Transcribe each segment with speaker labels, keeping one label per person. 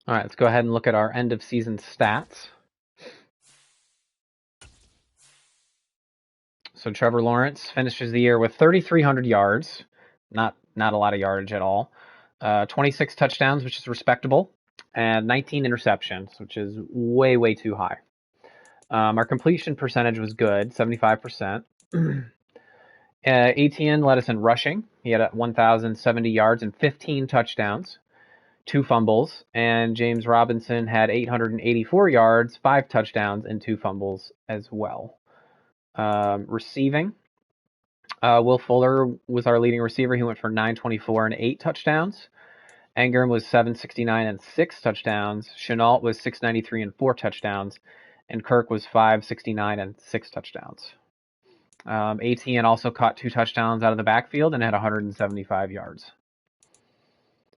Speaker 1: All right, let's go ahead and look at our end of season stats. So Trevor Lawrence finishes the year with 3,300 yards, not a lot of yardage at all. 26 touchdowns, which is respectable, and 19 interceptions, which is way too high. Our completion percentage was good, 75%. Etienne led us in rushing. He had 1,070 yards and 15 touchdowns, 2 fumbles, and James Robinson had 884 yards, 5 touchdowns, and 2 fumbles as well. Receiving, Will Fuller was our leading receiver. He went for 924 and 8 touchdowns. Ingram was 769 and 6 touchdowns. Chenault was 693 and 4 touchdowns. And Kirk was 569 and 6 touchdowns. ATN also caught 2 touchdowns out of the backfield and had 175 yards.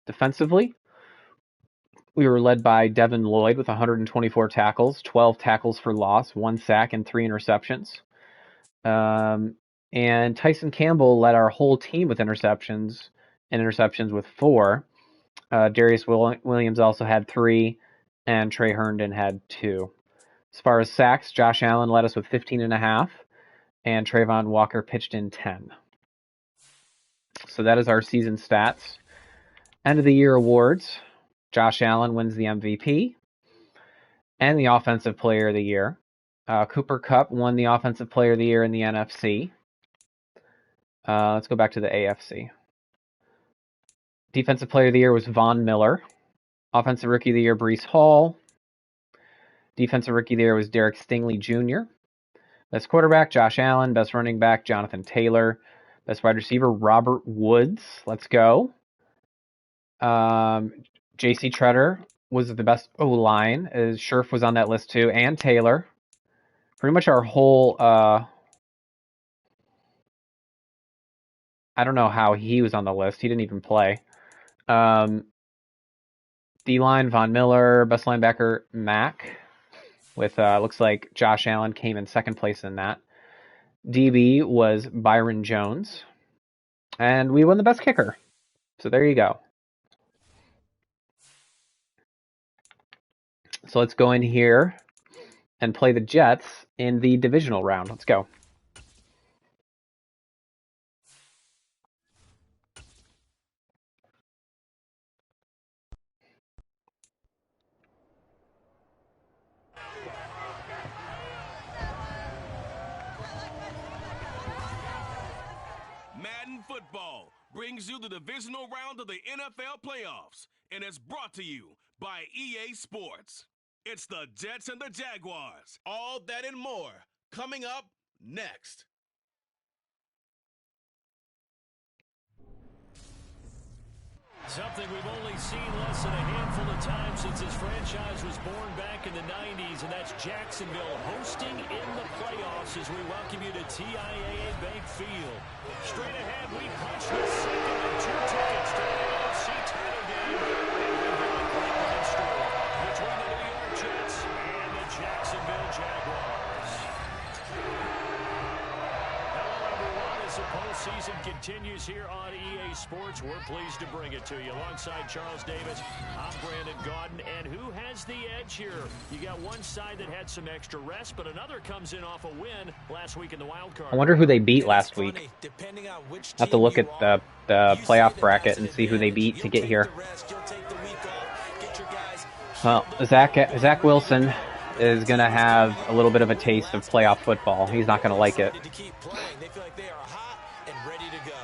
Speaker 1: Defensively, we were led by Devin Lloyd with 124 tackles, 12 tackles for loss, 1 sack, and 3 interceptions. And Tyson Campbell led our whole team with interceptions with 4. Darius Williams also had 3, and Trey Herndon had 2. As far as sacks, Josh Allen led us with 15.5, and Trayvon Walker pitched in 10. So that is our season stats. End of the year awards. Josh Allen wins the MVP and the Offensive Player of the Year. Cooper Kupp won the Offensive Player of the Year in the NFC. Let's go back to the AFC. Defensive Player of the Year was Von Miller. Offensive Rookie of the Year, Breece Hall. Defensive Rookie of the Year was Derek Stingley Jr. Best quarterback, Josh Allen. Best running back, Jonathan Taylor. Best wide receiver, Robert Woods. Let's go. J.C. Treader was the best O-line. Scherf was on that list too, and Taylor. Pretty much our whole... I don't know how he was on the list. He didn't even play. D-line, Von Miller. Best linebacker, Mack. With, looks like Josh Allen came in second place in that. DB was Byron Jones. And we won the best kicker. So there you go. So let's go in here and play the Jets in the divisional round. Let's go.
Speaker 2: Madden Football brings you the divisional round of the NFL playoffs, and it's brought to you by EA Sports. It's the Jets and the Jaguars. All that and more coming up next.
Speaker 3: Something we've only seen less than a handful of times since this franchise was born back in the 90s, and that's Jacksonville hosting in the playoffs as we welcome you to TIAA Bank Field. Straight ahead, we punch the second and 2 tickets to the AFC title game. And we've got a great one in store between the New York Jets and the Jacksonville Jaguars. Hello, everyone. As the postseason continues here on EA Sports, we're pleased to bring it to you. Alongside Charles Davis, I'm Brandon Gaudin. And who has the edge here? You got one side that had some extra rest, but another comes in off a win last week in the wild card.
Speaker 1: I wonder who they beat last week. I have to look at the playoff bracket and see who they beat to get here. Well, Zach Wilson is going to have a little bit of a taste of playoff football. He's not going to like it.
Speaker 4: They feel like they are hot and ready to go.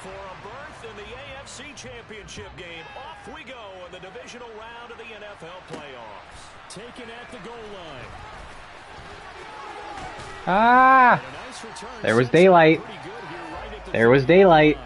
Speaker 3: For a berth in the AFC Championship game, off we go in the divisional round of the NFL playoffs. Taken at the goal line.
Speaker 1: Ah! There was daylight. There was daylight.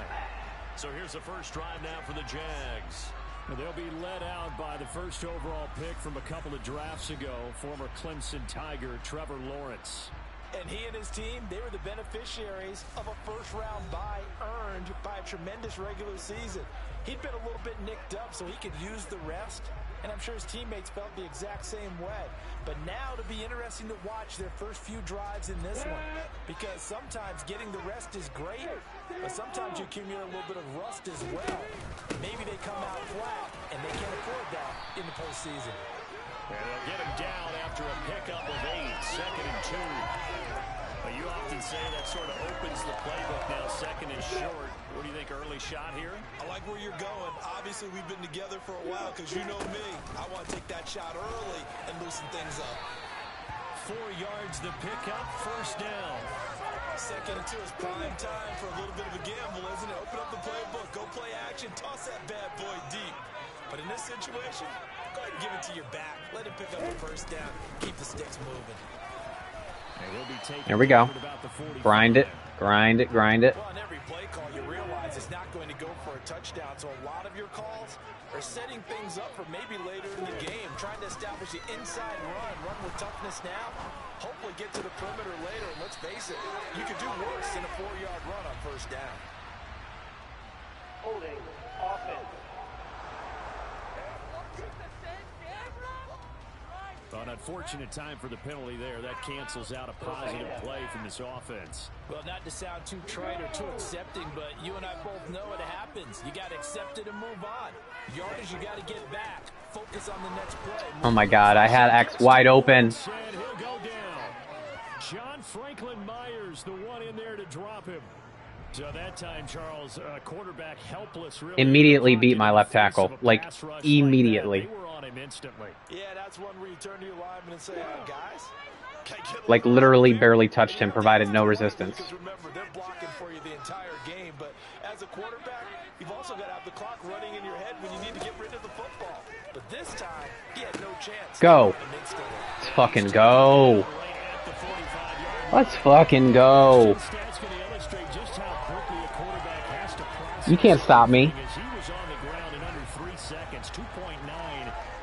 Speaker 3: So here's the first drive now for the Jags. They'll be led out by the first overall pick from a couple of drafts ago, former Clemson Tiger Trevor Lawrence.
Speaker 4: And he and his team, they were the beneficiaries of a first-round bye earned by a tremendous regular season. He'd been a little bit nicked up, so he could use the rest. And I'm sure his teammates felt the exact same way. But now it'll be interesting to watch their first few drives in this one. Because sometimes getting the rest is great, but sometimes you accumulate a little bit of rust as well. Maybe they come out flat, and they can't afford that in the postseason.
Speaker 3: And they'll get him down after a pickup of 8, 2nd and 2. But you often say that sort of opens the playbook now, 2nd and short. What do you think, early shot here?
Speaker 4: I like where you're going. Obviously, we've been together for a while because you know me. I want to take that shot early and loosen things up.
Speaker 3: 4 yards the pickup, first down.
Speaker 4: 2nd and 2 is prime time for a little bit of a gamble, isn't it? Open up the playbook, go play action, toss that bad boy deep. But in this situation, go ahead and give it to your back. Let him pick up the first down. Keep the sticks moving.
Speaker 1: Here we go. Grind it, grind it, grind it.
Speaker 4: Well, on every play call, you realize it's not going to go for a touchdown. So a lot of your calls are setting things up for maybe later in the game, trying to establish the inside run with toughness now. Hopefully get to the perimeter later. And let's face it, you could do worse than a 4-yard run on first down.
Speaker 5: Holding offense.
Speaker 3: An unfortunate time for the penalty there. That cancels out a positive play from this offense.
Speaker 4: Well, not to sound too trite or too accepting, but you and I both know it happens. You got to accept it and move on. Yardage, you got to get back. Focus on the next play.
Speaker 1: Oh my God, I had X wide open.
Speaker 3: And he'll go down. John Franklin Myers, the one in there to drop him. So that time, Charles, quarterback helpless. Really
Speaker 1: Immediately beat my left tackle. Like, immediately.
Speaker 3: They were on him instantly.
Speaker 4: Yeah, that's one where you turn to your lineman and say, guys.
Speaker 1: Like, literally barely touched him, provided no resistance.
Speaker 4: Because remember, they're blocking for you the entire game. But as a quarterback, you've also got to have the clock running in your head when you need to get rid of the football. But this time, he had no chance.
Speaker 1: Go. Let's fucking go. Let's fucking go. You can't stop me.
Speaker 3: He was on the ground in under 3 seconds, 2.9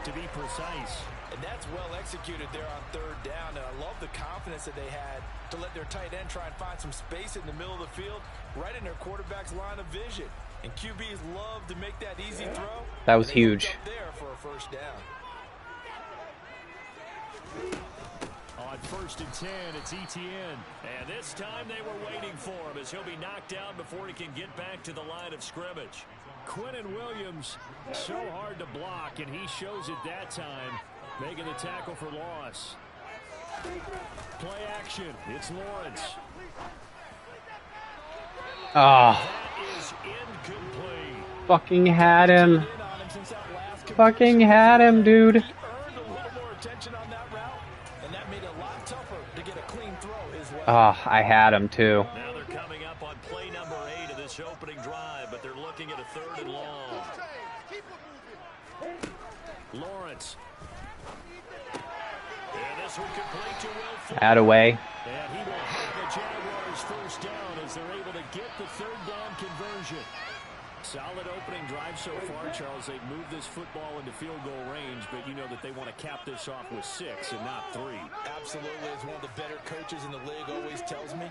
Speaker 3: to be precise.
Speaker 4: And that's well executed there on third down. And I love the confidence that they had to let their tight end try and find some space in the middle of the field, right in their quarterback's line of vision. And QBs love to make that easy throw.
Speaker 1: That was huge.
Speaker 4: There for a first down.
Speaker 3: On 1st and 10, it's Etienne. And this time they were waiting for him as he'll be knocked down before he can get back to the line of scrimmage. Quinnen Williams, so hard to block, and he shows it that time, making the tackle for loss. Play action. It's Lawrence.
Speaker 1: Ah.
Speaker 3: That is incomplete.
Speaker 1: Fucking had him. Fucking had him, dude.
Speaker 4: Earned a little more attention on that route, and that made it a lot tougher to get a clean throw his way.
Speaker 1: Ah, I had him too.
Speaker 3: Now they're coming up on play number 8 of this opening drive, but they're looking at a 3rd and long. Lawrence. And this one complete to Will Fuller.
Speaker 1: Add away.
Speaker 3: And he will have the Jaguars first down as they're able to get the 3rd down conversion. Solid opening drive so far, Charles. They've moved this football into field goal range, but you know that they want to cap this off with 6 and not 3.
Speaker 4: Absolutely. As one of the better coaches in the league always tells me,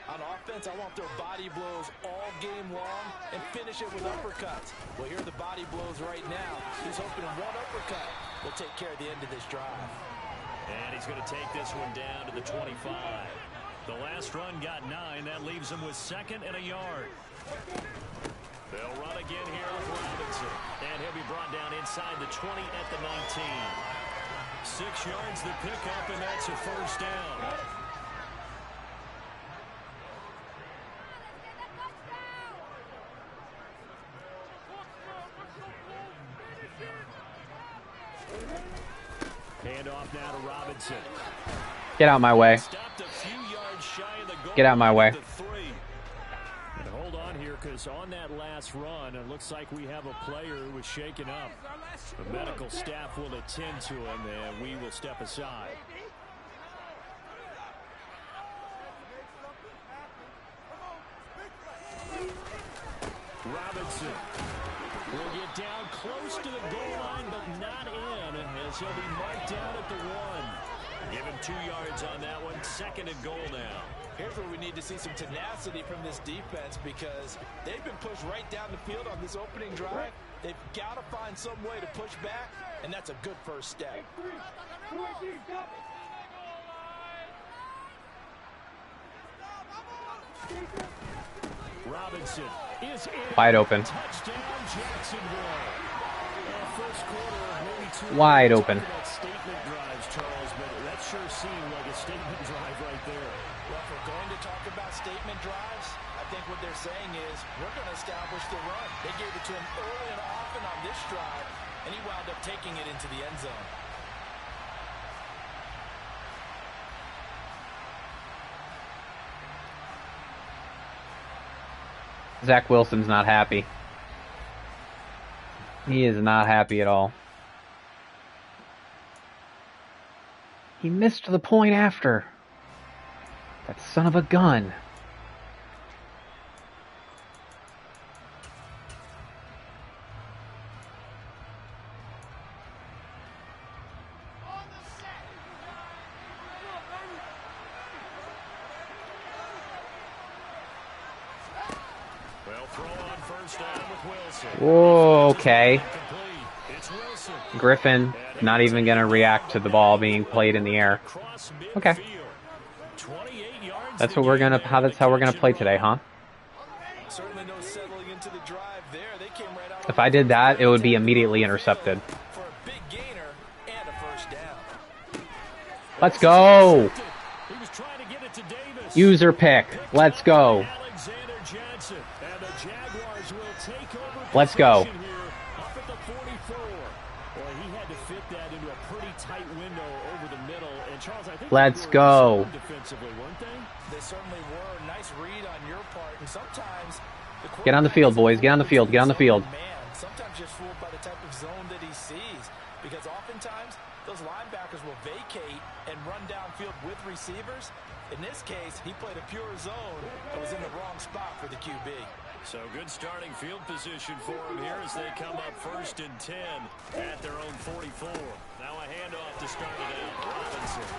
Speaker 4: on offense, I want their body blows all game long and finish it with uppercuts. Well, here are the body blows right now. He's hoping one uppercut will take care of the end of this drive.
Speaker 3: And he's going to take this one down to the 25. The last run got 9. That leaves him with 2nd and a yard. They'll run again here with Robinson. And he'll be brought down inside the 20 at the 19. 6 yards the pickup, and that's a first down. Hand off now to Robinson.
Speaker 1: Get out my way.
Speaker 3: Stopped a few yards shy of the goal.
Speaker 1: Get out my way.
Speaker 3: And hold on here, because on that last run, it looks like we have a player who was shaken up. The medical staff will attend to him, and we will step aside. Robinson will get down close to the goal line, but not in, as he'll be marked down at the 1. Give him 2 yards on that one. 2nd and goal now.
Speaker 4: Here's where we need to see some tenacity from this defense because they've been pushed right down the field on this opening drive. They've got to find some way to push back, and that's a good first step.
Speaker 3: Robinson is in.
Speaker 1: Wide open.
Speaker 3: Touchdown, Jacksonville. First quarter, maybe 2
Speaker 1: Wide open.
Speaker 3: Statement drives, Charles, but that sure seemed like a statement drive right there.
Speaker 4: Well, if we're going to talk about statement drives, I think what they're saying is we're going to establish the run. They gave it to him early and often on this drive, and he wound up taking it into the end zone.
Speaker 1: Zach Wilson's not happy. He is not happy at all. He missed the point after. That son of a gun.
Speaker 3: Well, throw on first down with Wilson.
Speaker 1: Whoa, okay. Griffin not even going to react to the ball being played in the air. Okay. That's what we're gonna. That's how we're gonna play today, huh?
Speaker 4: Certainly no settling into the drive there. They came right out.
Speaker 1: If I did that, it would be immediately intercepted.
Speaker 4: For a big gainer and a first down.
Speaker 1: Let's go.
Speaker 3: He was trying to get it to Davis.
Speaker 1: User pick. Let's go.
Speaker 3: Alexander Johnson and the Jaguars will take over.
Speaker 1: Let's go.
Speaker 3: Here, up at the 44. Well, he had to fit that into a pretty tight window over the middle. And Charles, I think
Speaker 1: let's go.
Speaker 3: Defensively, weren't they?
Speaker 4: They certainly were. Nice read on your part. And sometimes
Speaker 1: get on the field, boys. Get on the field. Get on the field.
Speaker 4: Man, sometimes just fooled by the type of zone that he sees. Because oftentimes those linebackers will vacate and run downfield with receivers. In this case, he played a pure zone but was in the wrong spot for the QB.
Speaker 3: So good starting field position for him here as they come up 1st and 10 at their own 44. Now a handoff to start it out. Robinson.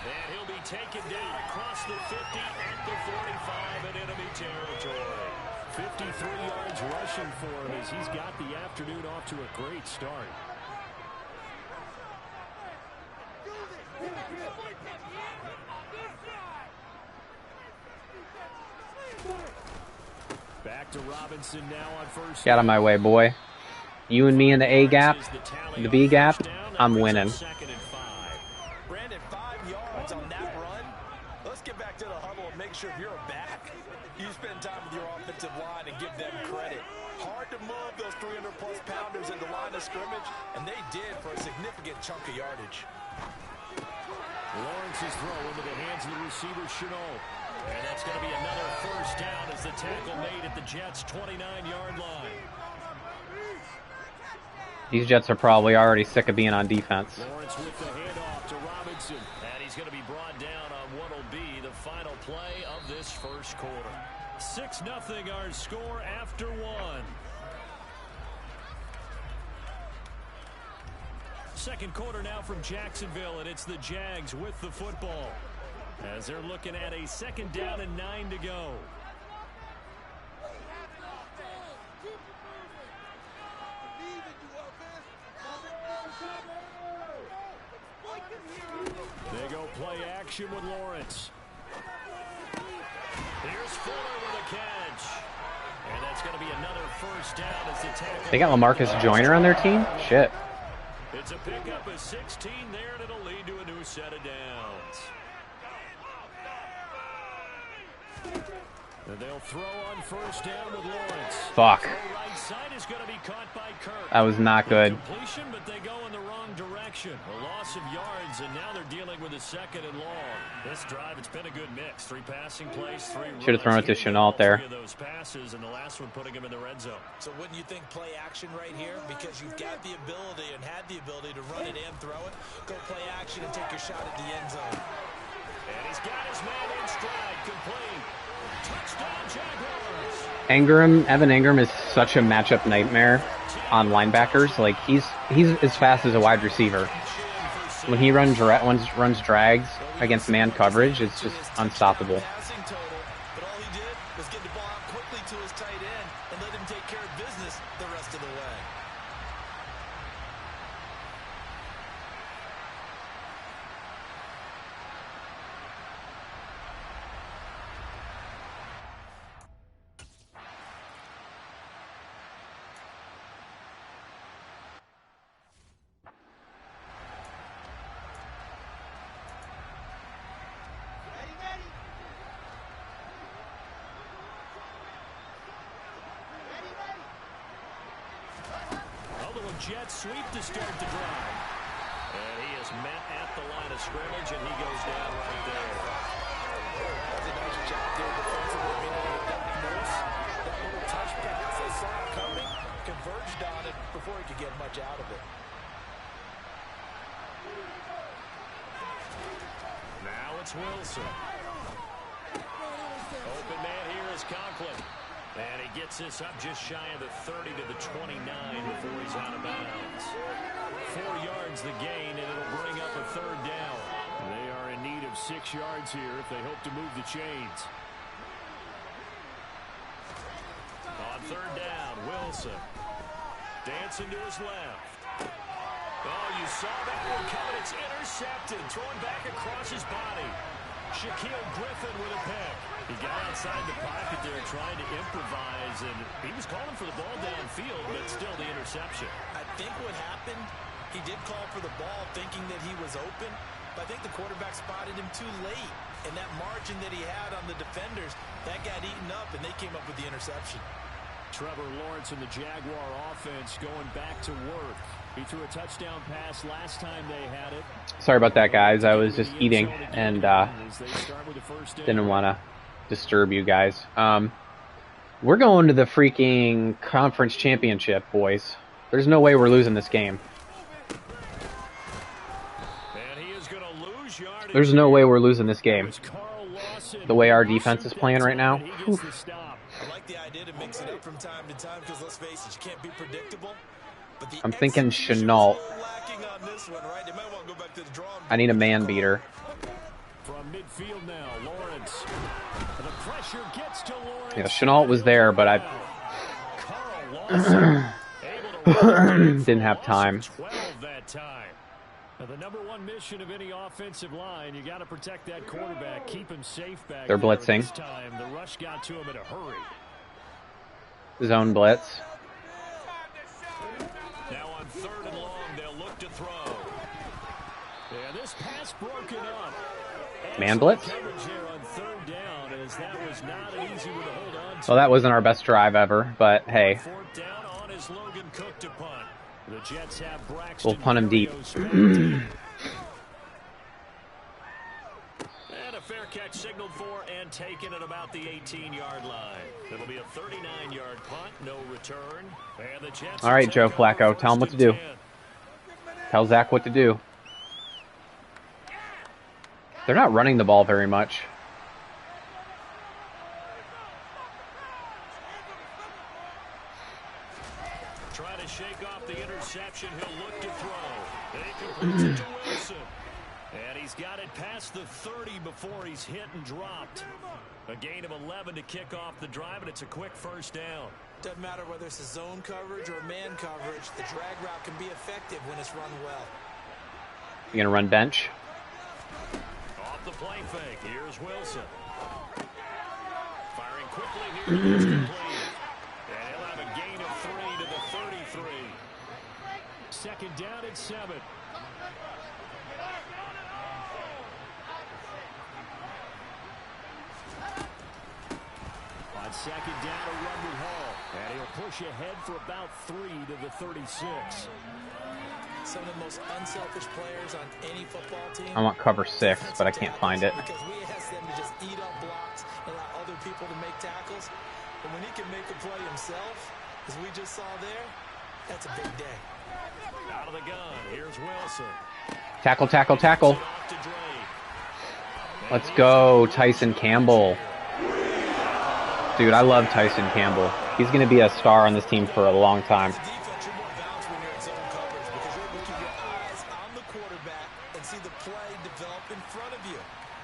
Speaker 3: And he'll be taken down across the 50 at the 45 in enemy territory. 53 yards rushing for him as he's got the afternoon off to a great start. Back to Robinson now on first.
Speaker 1: Get out of my way, boy. You and me in the A gap, the B gap, I'm winning.
Speaker 4: Brandon, 5 yards on that run. Let's get back to the huddle and make sure if you're a back, you spend time with your offensive line and give them credit. Hard to move those 300-plus pounders in the line of scrimmage, and they did for a significant chunk of yardage.
Speaker 3: Lawrence's throw into the hands of the receiver, Chenault. And that's going to be another first down as the tackle made at the Jets' 29-yard line.
Speaker 1: These Jets are probably already sick of being on defense.
Speaker 3: Lawrence with the handoff to Robinson. And he's going to be brought down on what will be the final play of this first quarter. 6-0 our score after one. Second quarter now from Jacksonville, and it's the Jags with the football. As they're looking at a 2nd down and 9 to go. They go play action with Lawrence. Here's Fuller with a catch. And that's going to be another first down as the tackle.
Speaker 1: They got LaMarcus Joyner on their team? Shit.
Speaker 3: It's a pickup of 16 there, and it'll lead to a new set of downs. And they'll throw on first down with Lawrence.
Speaker 1: Fuck.
Speaker 3: Right side is going to be caught by Kirk.
Speaker 1: That was not good.
Speaker 3: Completion, but they go in the wrong direction. A loss of yards, and now they're dealing with a 2nd and long. This drive, it's been a good mix. 3 passing plays, 3 runs.
Speaker 1: Should have thrown it to Chenault there.
Speaker 3: 3 of those passes, and the last one putting him in the red zone.
Speaker 4: So wouldn't you think play action right here? Because you've got the ability and had the ability to run it and throw it. Go play action and take your shot at the end zone.
Speaker 3: And he's got his man in stride, complete. Touchdown, Jaguars.
Speaker 1: Evan Ingram is such a matchup nightmare on linebackers. Like he's as fast as a wide receiver. When he runs drags against man coverage, it's just unstoppable.
Speaker 4: But all he did was get the ball out quickly to his tight end and let him take care of business the rest of the way.
Speaker 3: Jets sweep to start the drive. And he is met at the line of scrimmage, and he goes down right there.
Speaker 4: That's a nice job there defensively. Being able to force that little touch pass. They saw it coming, converged on it before he could get much out of it.
Speaker 3: Now it's Wilson. Open man here is Conklin. And he gets this up just shy of the 30 to the 29 before he's out of bounds. 4 yards the gain, and it'll bring up a third down. They are in need of 6 yards here if they hope to move the chains. On third down, Wilson. Dancing to his left. Oh, you saw that one coming. It's intercepted. Throwing back across his body. Shaquille Griffin with a pick. He got outside the pocket there trying to improvise, and he was calling for the ball downfield, but still the interception.
Speaker 4: I think what happened, he did call for the ball thinking that he was open, but I think the quarterback spotted him too late. And that margin that he had on the defenders, that got eaten up, and they came up with the interception.
Speaker 3: Trevor Lawrence and the Jaguar offense going back to work. He threw a touchdown pass last time they had it.
Speaker 1: Sorry about that, guys. I was just eating and didn't want to disturb you guys. We're going to the freaking conference championship, boys. There's no way we're losing this game. There's no way we're losing this game. The way our defense is playing right now. Oof.
Speaker 4: I like the idea to mix it up from time to time because let's face it, you can't be predictable. But
Speaker 1: I'm thinking Chenault. I need a man beater.
Speaker 3: From midfield now, Lawrence. The pressure gets to Lawrence.
Speaker 1: Yeah, Chenault was there, but I didn't have time.
Speaker 3: 12 that time. Now, the number one mission of any offensive line, you got to protect that quarterback, keep him safe back.
Speaker 1: They're blitzing.
Speaker 3: This time, the rush got to him in a hurry.
Speaker 1: Zone blitz.
Speaker 3: Now on third and long, they'll look to throw. Yeah, this pass broken up.
Speaker 1: Man blitz.
Speaker 3: On third down, as that was not an easy one to hold on to.
Speaker 1: Well, that wasn't our best drive ever, but hey.
Speaker 3: Fourth down on is Logan Cook to punt. The Jets have Braxton.
Speaker 1: We'll punt him deep.
Speaker 3: And a fair catch signaled for and taken at about the 18-yard line. It'll be a 39-yard punt, no return. And the Jets.
Speaker 1: All right, Joe Flacco, tell him what to do. Tell Zach what to do. They're not running the ball very much.
Speaker 3: Try to shake off the interception. He'll look to throw. And he completes it to Wilson. And he's got it past the 30 before he's hit and dropped. A gain of 11 to kick off the drive, and it's a quick first down.
Speaker 4: Doesn't matter whether it's a zone coverage or man coverage, the drag route can be effective when it's run well.
Speaker 1: You gonna run bench?
Speaker 3: Off the play fake, here's Wilson. Firing quickly here. And he'll have a gain of 3 to the 33. Second down at 7. On second down, a run with Hall. And he'll push ahead for about 3 to the 36.
Speaker 4: Some of the most unselfish players on any football team.
Speaker 1: I want cover 6, but I can't find it.
Speaker 4: Because we ask them to just eat up blocks and allow other people to make tackles. But when he can make a play himself, as we just saw there, that's a big day.
Speaker 3: Out of the gun, here's Wilson.
Speaker 1: Tackle, tackle, tackle. Let's go, Tyson Campbell. Dude, I love Tyson Campbell. He's going to be a star on this team for a long time.
Speaker 4: up in front of you.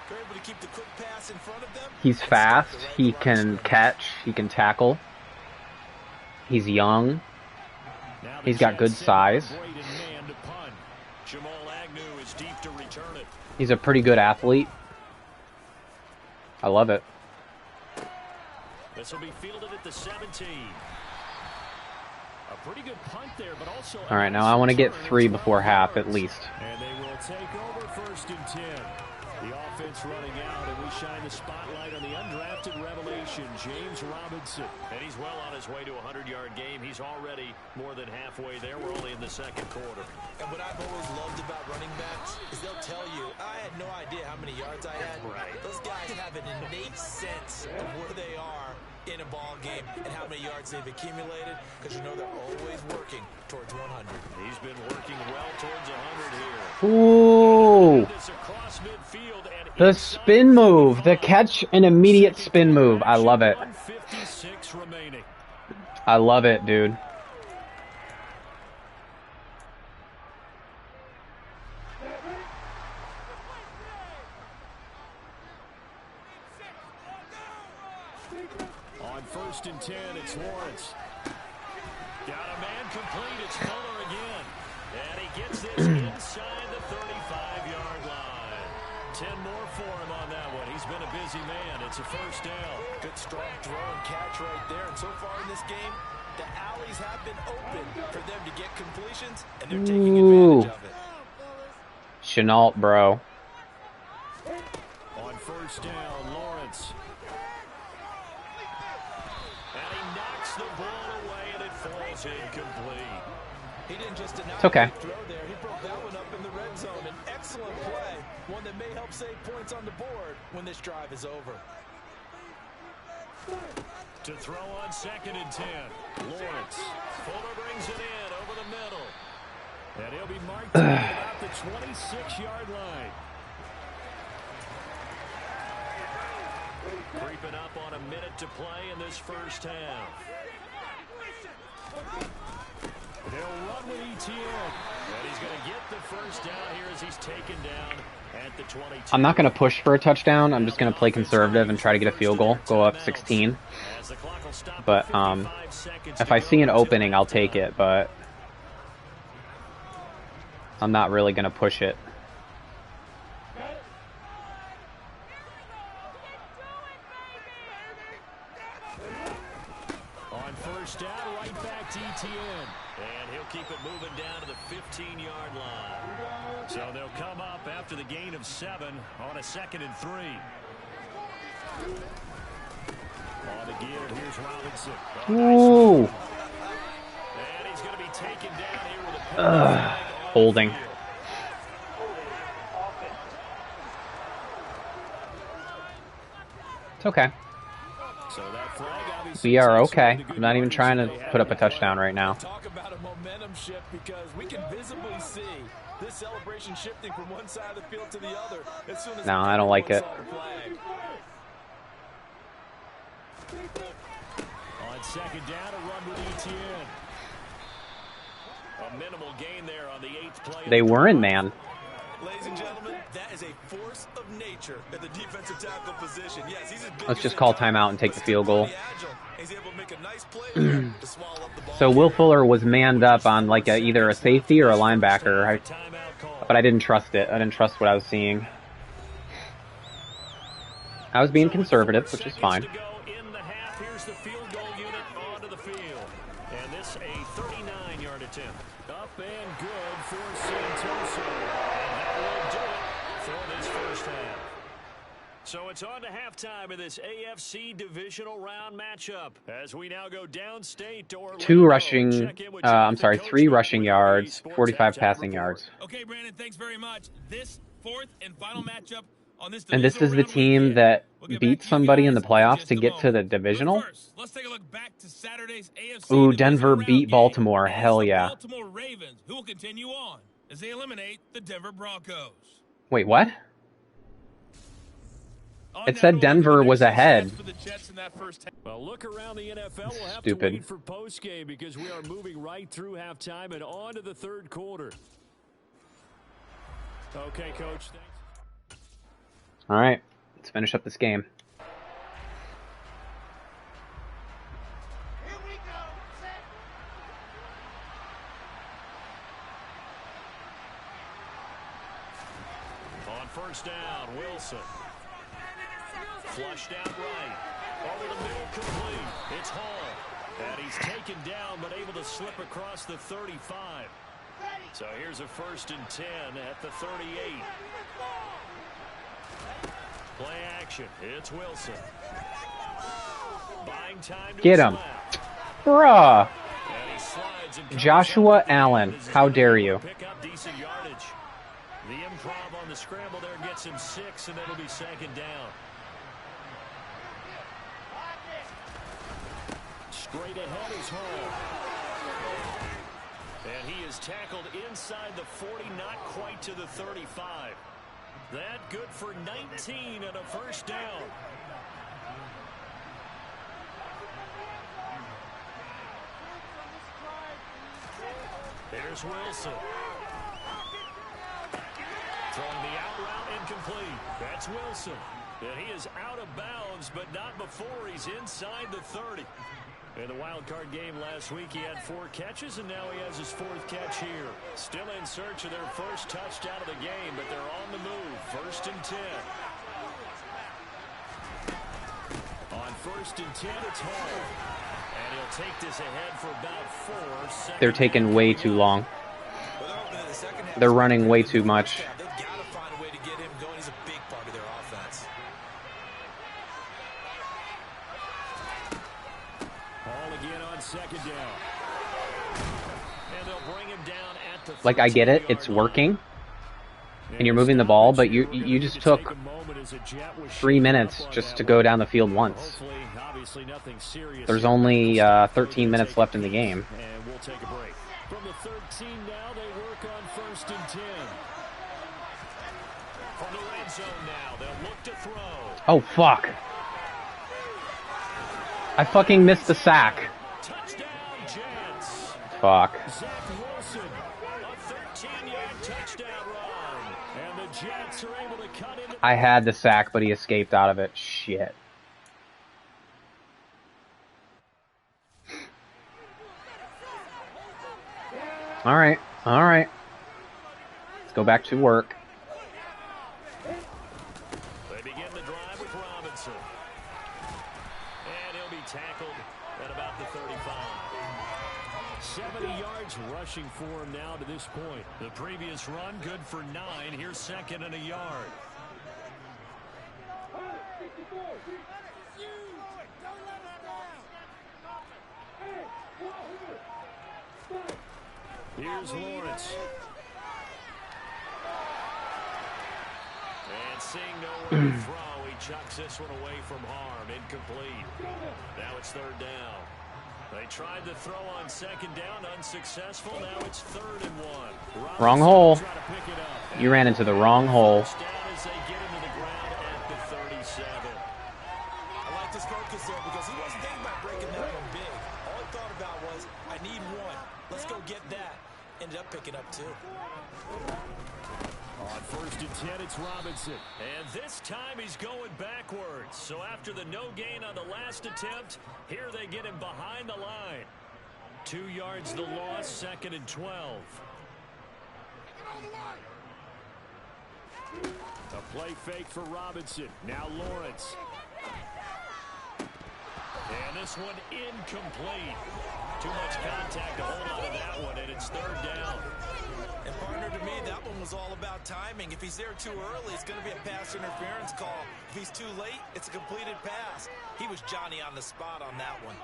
Speaker 4: You're able to keep the quick pass in front of them.
Speaker 1: He's fast. He can catch. He can tackle. He's young. He's got good size. He's a pretty good athlete. I love it.
Speaker 3: This will be fielded at the 17. A pretty good punt there, but also.
Speaker 1: All right, now I want to get 3 before half at least.
Speaker 3: And they will take over 1st and 10. The offense running out, and we shine the spotlight on the undrafted revelation, James Robinson. And he's well on his way to a 100-yard game. He's already more than halfway there. We're only in the 2nd quarter.
Speaker 4: And what I've always loved about running backs is they'll tell you, I had no idea how many yards I had. Right. Those guys have an innate sense of where they are in a ball game and how many yards they've accumulated, because you know they're always working towards 100.
Speaker 3: He's been working well towards 100 here.
Speaker 1: Ooh. The spin move. The catch and immediate spin move. I love it. I love it, dude.
Speaker 3: On 1st and 10, it's Lawrence. Got a man complete. It's Fuller again. And he gets this inside the 35-yard line. 10 more for him on that one. He's been a busy man. It's a 1st down.
Speaker 4: Good strong throw and catch right there. And so far in this game, the alleys have been open for them to get completions, and they're taking advantage of it.
Speaker 1: Chenault, bro.
Speaker 3: On 1st down, Lawrence. And he knocks the ball away, and it falls incomplete.
Speaker 4: He didn't just
Speaker 1: It's okay.
Speaker 4: throw there. He broke that one up in the red zone. An excellent play, one that may help save points on the board when this drive is over.
Speaker 3: To throw on 2nd and 10. Lawrence. Fuller brings it in over the middle. And he'll be marked at about the 26-yard line. Creeping up on a minute to play in this 1st half. They'll run with ETN. And he's going to get the 1st down here as he's taken down at the 22.
Speaker 1: I'm not going to push for a touchdown. I'm just going to play conservative and try to get a field goal. Go up 16. But if I see an opening, I'll take it. But I'm not really going to push it.
Speaker 3: On 1st down, right back to ETN. And he'll keep it moving down to the 15-yard line. So they'll come up after the gain of 7 on a 2nd and 3. On the give, here's Robinson.
Speaker 1: Ooh.
Speaker 3: And he's going to be taken down here with a penalty.
Speaker 1: Holding. It's okay.
Speaker 3: So that flag obviously
Speaker 1: We are okay. I'm not even trying to put up a touchdown right now.
Speaker 4: Talk about a momentum shift, because we can visibly see this celebration shifting from one side of the field to the other as soon as
Speaker 1: No, I don't like it.
Speaker 3: On 2nd down, a run with ETN. A minimal gain there on the 8th play.
Speaker 1: They were in man.
Speaker 4: Ladies and gentlemen, that is a force of nature at the defensive tackle position. Yes, he's as big
Speaker 1: Let's
Speaker 4: as
Speaker 1: just
Speaker 4: a
Speaker 1: call
Speaker 4: giant,
Speaker 1: timeout and take the field goal.
Speaker 4: he's able to make a nice play there to swallow up the ball.
Speaker 1: So Will Fuller was manned up on like either a safety or a linebacker, but I didn't trust it. I didn't trust what I was seeing. I was being conservative, which is fine.
Speaker 3: In the half, here's the field goal unit onto the field. And this a 39-yard attempt. Up and good for Santoso. And that will do it for this 1st half. So it's on to halftime of this AFC divisional round matchup as we now go downstate to Orlando.
Speaker 1: 3 rushing yards, 45 passing yards.
Speaker 2: Okay, Brandon, thanks very much. This 4th and final matchup on this
Speaker 1: And this is the team that beat somebody in the playoffs to get to the divisional?
Speaker 2: Let's take a look back to Saturday's AFC.
Speaker 1: Ooh, Denver beat Baltimore. Hell yeah.
Speaker 2: Baltimore Ravens, who will continue on as they eliminate the Denver Broncos.
Speaker 1: Wait, what? It said Denver was ahead.
Speaker 3: Well, look around the NFL. We'll have
Speaker 1: Stupid.
Speaker 3: to wait for postgame because we are moving right through halftime and on to the 3rd quarter. Okay, Coach. Thanks.
Speaker 1: All right, let's finish up this game.
Speaker 3: On first down, Wilson. Flushed out right. Over the middle, complete. It's Hall. And he's taken down, but able to slip across the 35. So here's a 1st and 10 at the 38. Play action. It's Wilson. Buying time to
Speaker 1: Get him. Bruh. Joshua Allen, how dare you?
Speaker 3: Pick up decent yardage. The improv on the scramble there gets him 6, and it'll be 2nd down. Straight ahead is Hall. And he is tackled inside the 40, not quite to the 35. That good for 19 and a 1st down. There's Wilson. Throwing the out route incomplete. That's Wilson. And he is out of bounds, but not before he's inside the 30. In the wild card game last week, he had 4 catches, and now he has his 4th catch here. Still in search of their first touchdown of the game, but they're on the move. 1st and 10. On 1st and 10, it's Hall. And he'll take this ahead for about 4.
Speaker 1: They're taking way too long. They're running way too much.
Speaker 4: They've got to find a way to get him going. He's a big part of their offense.
Speaker 3: Hall again on 2nd down. And they'll bring him down at the
Speaker 1: Like, I get it, it's working, and you're moving the ball, but you just took 3 minutes just to go down the field once. There's only 13 minutes left in the game.
Speaker 3: And we'll take a break. From the 13 now, they work on 1st and 10. From the red zone now, they'll look to throw.
Speaker 1: Oh, fuck. I fucking missed the sack.
Speaker 3: Touchdown, Jets.
Speaker 1: Fuck.
Speaker 3: Zach Wilson, a 13-yard touchdown run. And the Jets are able to cut into...
Speaker 1: I had the sack, but he escaped out of it. Shit. All right. Let's go back to work.
Speaker 3: They begin the drive with Robinson. And he'll be tackled at about the 35. 70 yards rushing for him now to this point. The previous run good for 9. Here's 2nd and a yard. Here's Lawrence. And seeing nowhere to throw, he chucks this one away from harm. Incomplete. Now it's 3rd down. They tried to throw on 2nd down, unsuccessful. Now it's 3rd and 1.
Speaker 1: Wrong hole. You ran into the wrong hole.
Speaker 3: Down as they get into the ground at the 37.
Speaker 4: I like his focus there because he wasn't thinking about breaking that one big. All he thought about was, I need 1. Let's go get that. Ended up picking up 2.
Speaker 3: On 1st and 10, it's Robinson. And this time he's going backwards. So after the no gain on the last attempt, here they get him behind the line. 2 yards the loss, 2nd and 12. A play fake for Robinson. Now Lawrence. And this one incomplete. Too much contact to hold on to that one, and it's 3rd down.
Speaker 4: And partner, to me, that one was all about timing. If he's there too early, it's going to be a pass interference call. If he's too late, it's a completed pass. He was Johnny on the spot on that one.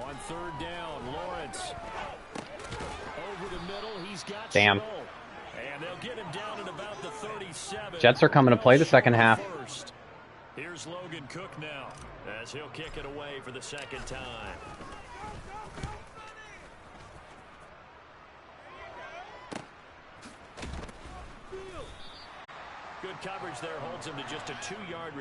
Speaker 3: On 3rd down, Lawrence. Over the middle, he's got
Speaker 1: Damn.
Speaker 3: Stroll. And they'll get him down at about the 37.
Speaker 1: Jets are coming to play the second half.
Speaker 3: Here's Logan Cook now, as he'll kick it away for the 2nd time. Good coverage there holds him to just a 2-yard